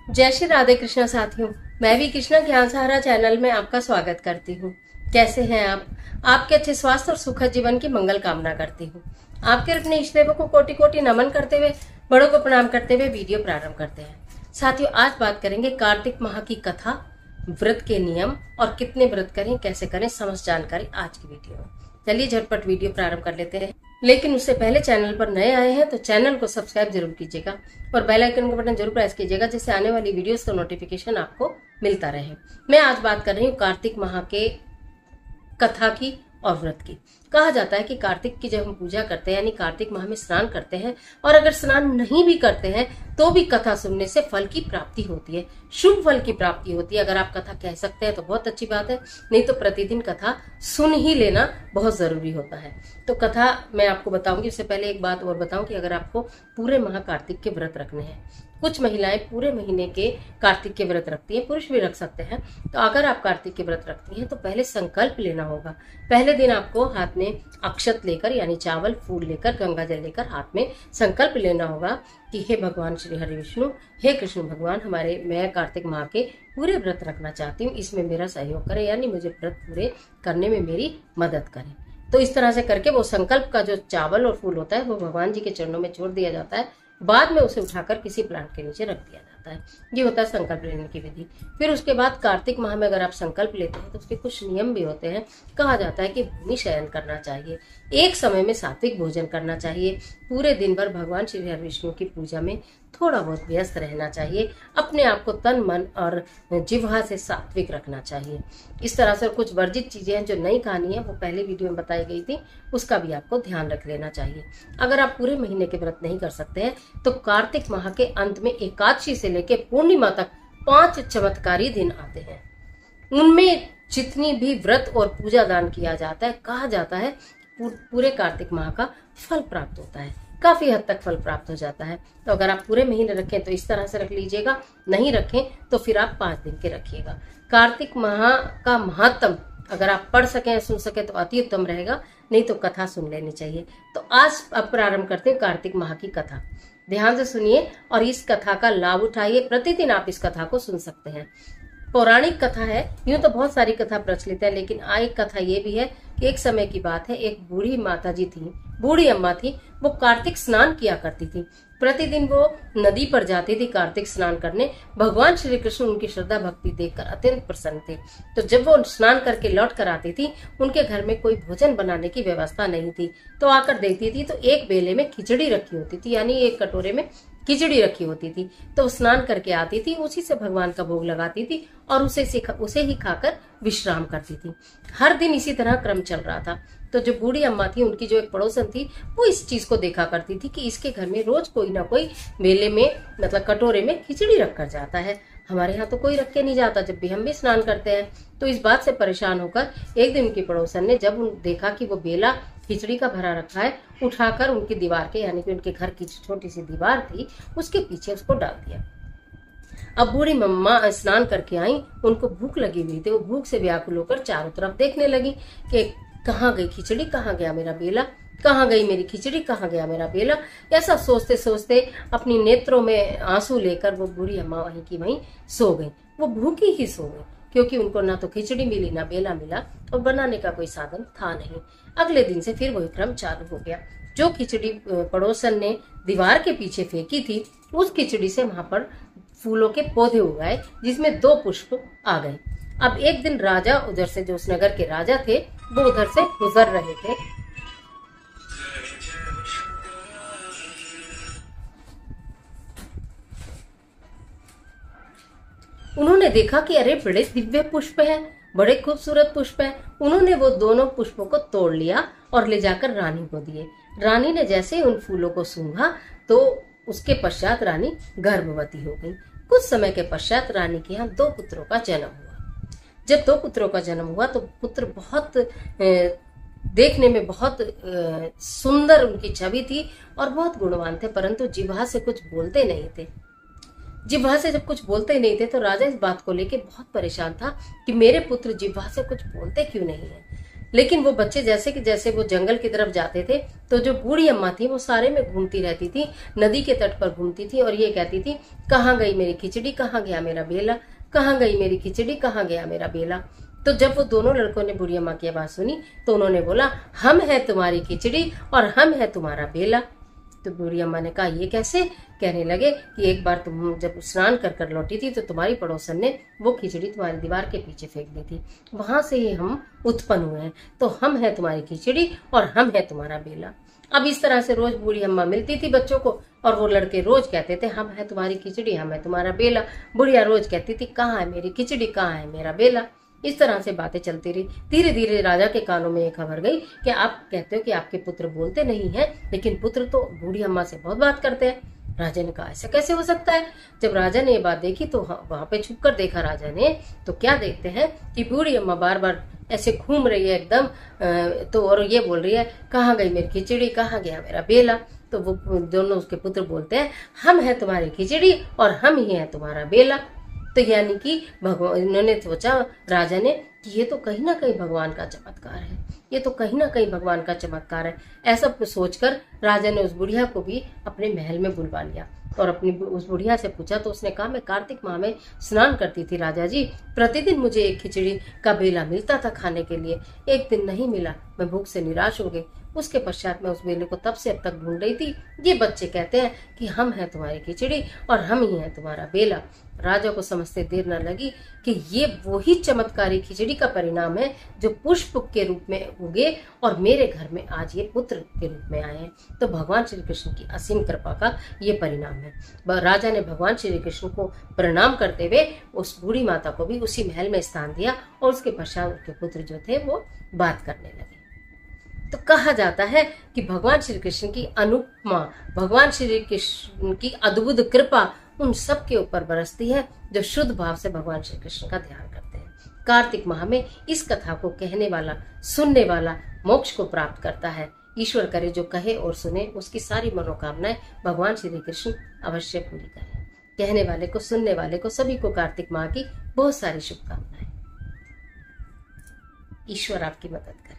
जय श्री राधे कृष्णा साथियों, मैं भी कृष्णा ज्ञान सहारा चैनल में आपका स्वागत करती हूँ। कैसे हैं आप? आपके अच्छे स्वास्थ्य और सुखद जीवन की मंगल कामना करती हूँ। आपके अपने इष्ट देवों को कोटि कोटि नमन करते हुए, बड़ों को प्रणाम करते हुए वीडियो प्रारंभ करते हैं। साथियों, आज बात करेंगे कार्तिक माह की कथा, व्रत के नियम और कितने व्रत करें, कैसे करें, समस्त जानकारी आज की वीडियो में। चलिए झटपट वीडियो प्रारंभ कर लेते हैं। लेकिन उससे पहले चैनल पर नए आए हैं तो चैनल को सब्सक्राइब जरूर कीजिएगा और बेल आइकन का बटन जरूर प्रेस कीजिएगा, जिससे आने वाली वीडियोस का नोटिफिकेशन आपको मिलता रहे। मैं आज बात कर रही हूँ कार्तिक माह के कथा की और व्रत की। कहा जाता है कि कार्तिक की जब हम पूजा करते हैं, यानी कार्तिक माह में स्नान करते हैं, और अगर स्नान नहीं भी करते हैं तो भी कथा सुनने से फल की प्राप्ति होती है, शुभ फल की प्राप्ति होती है। अगर आप कथा कह सकते हैं तो बहुत अच्छी बात है, नहीं तो प्रतिदिन कथा सुन ही लेना बहुत जरूरी होता है। तो कथा मैं आपको बताऊंगी। उससे पहले एक बात और बताऊं कि अगर आपको पूरे माह कार्तिक के व्रत रखने हैं, कुछ महिलाएं पूरे महीने के कार्तिक के व्रत रखती हैं, पुरुष भी रख सकते हैं। तो अगर आप कार्तिक के व्रत रखती हैं तो पहले संकल्प लेना होगा। पहले दिन आपको हाथ में अक्षत लेकर, यानी चावल फूल लेकर, गंगा जल लेकर हाथ में संकल्प लेना होगा कि हे भगवान श्री हरि विष्णु, हे कृष्ण भगवान, मैं कार्तिक माह के पूरे व्रत रखना चाहती हूँ, इसमें मेरा सहयोग करें, यानी मुझे व्रत पूरे करने में मेरी मदद करें। तो इस तरह से करके वो संकल्प का जो चावल और फूल होता है वो भगवान जी के चरणों में छोड़ दिया जाता है। बाद में उसे उठाकर किसी प्लांट के नीचे रख दिया जाता है। ये होता है संकल्प लेने की विधि। फिर उसके बाद कार्तिक माह में अगर आप संकल्प लेते हैं तो उसके कुछ नियम भी होते हैं। कहा जाता है कि भूमि शयन करना चाहिए, एक समय में सात्विक भोजन करना चाहिए, पूरे दिन भर भगवान श्री हरि विष्णु की पूजा में थोड़ा बहुत व्यस्त रहना चाहिए, अपने आप को तन मन और जिह्वा से सात्विक रखना चाहिए। इस तरह से कुछ वर्जित चीजें हैं जो नई कहानी है, वो पहले वीडियो में बताई गई थी, उसका भी आपको ध्यान रख लेना चाहिए। अगर आप पूरे महीने के व्रत नहीं कर सकते हैं तो कार्तिक माह के अंत में एकादशी से लेकर पूर्णिमा तक 5 चमत्कारी दिन आते हैं। उनमें जितनी भी व्रत और पूजा दान किया जाता है, कहा जाता है पूरे कार्तिक माह का फल प्राप्त होता है, काफी हद तक फल प्राप्त हो जाता है। तो अगर आप पूरे महीने रखें तो इस तरह से रख लीजिएगा, नहीं रखें तो फिर आप 5 दिन के रखिएगा। कार्तिक माह का महात्म अगर आप पढ़ सकें, सुन सकें तो अति उत्तम रहेगा, नहीं तो कथा सुन लेनी चाहिए। तो आज अब प्रारंभ करते हैं कार्तिक माह की कथा। ध्यान से सुनिए और इस कथा का लाभ उठाइए। प्रतिदिन आप इस कथा को सुन सकते हैं। पौराणिक कथा है, यूं तो बहुत सारी कथा प्रचलित है, लेकिन एक कथा ये भी है कि एक समय की बात है, एक बूढ़ी माताजी थी, बूढ़ी अम्मा थी, वो कार्तिक स्नान किया करती थी। प्रतिदिन वो नदी पर जाती थी कार्तिक स्नान करने। भगवान श्री कृष्ण उनकी श्रद्धा भक्ति देखकर अत्यंत प्रसन्न थे। तो जब वो स्नान करके लौट कर आती थी, उनके घर में कोई भोजन बनाने की व्यवस्था नहीं थी। तो आकर देखती थी तो एक बेले में खिचड़ी रखी होती थी, यानी एक कटोरे में खिचड़ी रखी होती थी। तो स्नान करके आती थी, उसी से भगवान का भोग लगाती थी और उसे ही खाकर विश्राम करती थी। हर दिन इसी तरह क्रम चल रहा था। तो जो बूढ़ी अम्मा थी, उनकी जो एक पड़ोसन थी, वो इस चीज को देखा करती थी कि इसके घर में रोज कोई ना कोई बेले में, मतलब कटोरे में खिचड़ी रख कर जाता है। हमारे यहाँ तो कोई रख के नहीं जाता जब भी हम भी स्नान करते हैं। तो इस बात से परेशान होकर एक दिन उनकी पड़ोसन ने जब देखा कि वो बेला खिचड़ी का भरा रखा है, उठाकर उनकी दीवार के, यानी कि उनके घर की छोटी सी दीवार थी, उसके पीछे उसको डाल दिया। अब बूढ़ी मम्मा स्नान करके आई, उनको भूख लगी हुई थी। वो भूख से व्याकुल होकर चारों तरफ देखने लगी कि कहाँ गई खिचड़ी, कहाँ गया मेरा बेला, कहाँ गई मेरी खिचड़ी, कहाँ गया मेरा बेला। ऐसा सोचते सोचते अपनी नेत्रों में आंसू लेकर वो बूढ़ी अम्मा वहीं की वहीं सो गई। वो भूखी ही सो गई, क्योंकि उनको ना तो खिचड़ी मिली ना बेला मिला और बनाने का कोई साधन था नहीं। अगले दिन से फिर वही क्रम चालू हो गया। जो खिचड़ी पड़ोसन ने दीवार के पीछे फेंकी थी, उस खिचड़ी से वहां पर फूलों के पौधे उगाए, जिसमें 2 पुष्प आ गए। अब एक दिन राजा उधर से, जो उस नगर के राजा थे, वो उधर से गुजर रहे थे। उन्होंने देखा कि अरे बड़े दिव्य पुष्प हैं, बड़े खूबसूरत पुष्प हैं। उन्होंने वो दोनों पुष्पों को तोड़ लिया और ले जाकर रानी को दिए। रानी ने जैसे ही उन फूलों को सूंघा तो उसके पश्चात रानी गर्भवती हो गई। कुछ समय के पश्चात रानी के यहाँ 2 पुत्रों का जन्म हुआ। जब 2 पुत्रों का जन्म हुआ तो पुत्र बहुत देखने में बहुत सुंदर उनकी छवि थी और बहुत गुणवान थे, परंतु जिह्वा से कुछ बोलते नहीं थे। जिह्वा से जब कुछ बोलते नहीं थे तो राजा इस बात को लेकर बहुत परेशान था कि मेरे पुत्र जिह्वा से कुछ बोलते क्यों नहीं है। लेकिन वो बच्चे जैसे कि जैसे वो जंगल की तरफ जाते थे तो जो बूढ़ी अम्मा थी वो सारे में घूमती रहती थी, नदी के तट पर घूमती थी और ये कहती थी, कहाँ गई मेरी खिचड़ी, कहाँ गया मेरा बेला, कहाँ गई मेरी खिचड़ी, कहाँ गया मेरा बेला। तो जब वो दोनों लड़कों ने बूढ़ी अम्मा की आवाज सुनी तो उन्होंने बोला, हम है तुम्हारी खिचड़ी और हम है तुम्हारा बेला। तो बूढ़ी अम्मा ने कहा, ये कैसे? कहने लगे कि एक बार तुम जब स्नान कर कर लौटी थी तो तुम्हारी पड़ोसन ने वो खिचड़ी तुम्हारी दीवार के पीछे फेंक दी थी, वहां से ही हम उत्पन्न हुए हैं, तो हम है तुम्हारी खिचड़ी और हम है तुम्हारा बेला। अब इस तरह से रोज बूढ़ी अम्मा मिलती थी बच्चों को और वो लड़के रोज कहते थे, हम है तुम्हारी खिचड़ी, हम है तुम्हारा बेला। बुढ़िया रोज कहती थी, कहाँ है मेरी खिचड़ी, कहाँ है मेरा बेला। इस तरह से बातें चलती रही। धीरे धीरे राजा के कानों में ये खबर गई कि आप कहते हो कि आपके पुत्र बोलते नहीं हैं, लेकिन पुत्र तो बूढ़ी अम्मा से बहुत बात करते हैं। राजा ने कहा, ऐसा कैसे हो सकता है? जब राजा ने ये बात देखी तो वहां पे छुप कर देखा राजा ने, तो क्या देखते हैं कि बूढ़ी अम्मा बार बार ऐसे घूम रही है एकदम, तो और ये बोल रही है, कहाँ गई मेरी खिचड़ी, कहाँ गया मेरा बेला। तो वो दोनों उसके पुत्र बोलते हैं, हम है तुम्हारी खिचड़ी और हम ही है तुम्हारा बेला। तो यानी कि भगवान, इन्होंने सोचा राजा ने कि ये तो कहीं ना कहीं भगवान का चमत्कार है, ये तो कहीं ना कहीं भगवान का चमत्कार है। ऐसा सोचकर राजा ने उस बुढ़िया को भी अपने महल में बुलवा लिया और अपनी उस बुढ़िया से पूछा तो उसने कहा, मैं कार्तिक माह में स्नान करती थी राजा जी, प्रतिदिन मुझे एक खिचड़ी का बेला मिलता था खाने के लिए, एक दिन नहीं मिला, मैं भूख से निराश हो गई। उसके पश्चात मैं उस बेले को तब से अब तक ढूंढ रही थी। ये बच्चे कहते हैं कि हम हैं तुम्हारी खिचड़ी और हम ही हैं तुम्हारा बेला। राजा को समझते देर न लगी कि ये वही चमत्कारी खिचड़ी का परिणाम है जो पुष्प के रूप में उगे और मेरे घर में आज ये पुत्र के रूप में आए हैं। तो भगवान श्री कृष्ण की असीम कृपा का ये परिणाम है। राजा ने भगवान श्री कृष्ण को प्रणाम करते हुए उस बूढ़ी माता को भी उसी महल में स्थान दिया और उसके पश्चात उसके पुत्र जो थे वो बात करने लगे। तो कहा जाता है कि भगवान श्री कृष्ण की अनुपमा, भगवान श्री कृष्ण की अद्भुत कृपा उन सब के ऊपर बरसती है जो शुद्ध भाव से भगवान श्री कृष्ण का ध्यान करते हैं। कार्तिक माह में इस कथा को कहने वाला, सुनने वाला मोक्ष को प्राप्त करता है। ईश्वर करे जो कहे और सुने उसकी सारी मनोकामनाएं भगवान श्री कृष्ण अवश्य पूरी करें। कहने वाले को, सुनने वाले को, सभी को कार्तिक माह की बहुत सारी शुभकामनाएं। ईश्वर आपकी मदद करे।